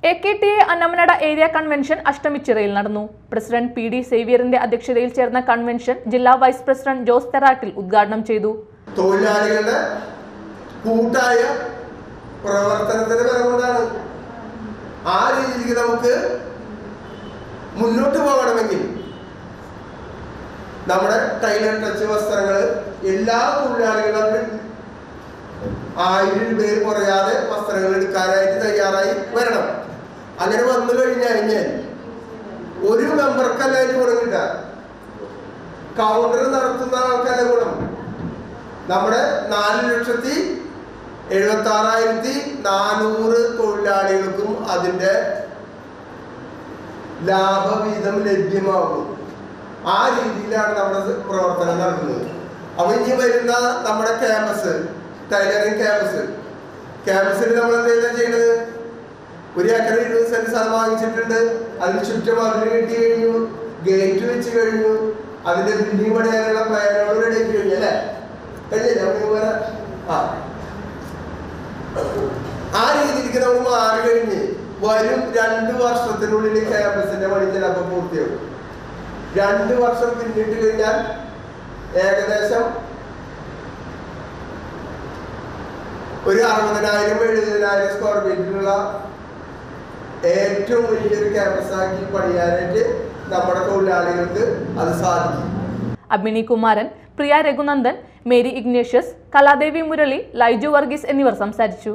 AKTA Annamanada area convention അഷ്ടമിച്ചിറയിൽ നടന്നു. President PD സേവ്യറിന്റെ അധ്യക്ഷതയിൽ ചേർന്ന കൺവെൻഷൻ ജില്ലാ വൈസ് പ്രസിഡന്റ് ജോസ് തെറാട്ടിൽ ഉദ്ഘാടനം ചെയ്തു. തൊഴിലാളികളുടെ കൂട്ടായ പ്രവർത്തനത്തിന്റെ ഫലകൊണ്ടാണ് ആ രീതിയിലേക്ക് നമുക്ക് മുന്നോട്ട് പോകണമെങ്കിൽ നമ്മുടെ ടൈലർ ടച്ച് വസ്ത്രങ്ങൾ എല്ലാ തൊഴിലാളികളും 1000 പേര് കുറയാതെ വസ്ത്രങ്ങൾ എടുക്കാനായിട്ട് തയ്യാറായി വരണം. അങ്ങനെ വന്നു കഴിഞ്ഞാൽ ഒരു മെമ്പർക്കല്ല അതിന് ഗുണം കിട്ടുക, കൗണ്ടർ നടത്തുന്ന ആൾക്കല്ല ഗുണം. നമ്മുടെ 4,76,400 തൊഴിലാളികൾക്കും അതിൻ്റെ ലാഭവിഹിതം ലഭ്യമാകും. ആ രീതിയിലാണ് നമ്മുടെ പ്രവർത്തനം നടക്കുന്നത്. അപ്പൊ ഇനി വരുന്ന നമ്മുടെ ക്യാമ്പസ്, ടൈലറിംഗ് ക്യാമ്പസിൽ നമ്മൾ എന്താ ചെയ്യുന്നത്? 1 ഏക്കർ 20 സെന്റ് സ്ഥലം വാങ്ങിച്ചിട്ടുണ്ട്. അതിന് ചുറ്റും അതിന് കെട്ടി കഴിഞ്ഞു, ഗേറ്റ് വെച്ച് കഴിഞ്ഞു, അതിന്റെ ബിൽഡിംഗ് പണിയാനുള്ള പ്ലാനുകൾ റെഡി ആക്കി കഴിഞ്ഞു അല്ലേ? കഴിഞ്ഞില്ല? ആ രീതിയിലേക്ക് നമ്മൾ മാറി കഴിഞ്ഞ് വരും 2 വർഷത്തിനുള്ളിൽ ക്യാമ്പസിന്റെ പണി ചിലപ്പോൾ പൂർത്തിയാകും. 2 വർഷം പിന്നിട്ട് കഴിഞ്ഞാൽ ഏകദേശം ഒരു 60,000-70,000 സ്ക്വയർ ഫീറ്റിലുള്ള ഏറ്റവും വലിയൊരു ക്യാമ്പസ് ആക്കി പണിയാനായിട്ട് നമ്മുടെ തൊഴിലാളികൾക്ക് അത് സാധിക്കും. അഭിനി കുമാരൻ, പ്രിയ രഘുനന്ദൻ, മേരി ഇഗ്നേഷ്യസ്, കലാദേവി മുരളി, ലൈജു വർഗീസ് എന്നിവർ സംസാരിച്ചു.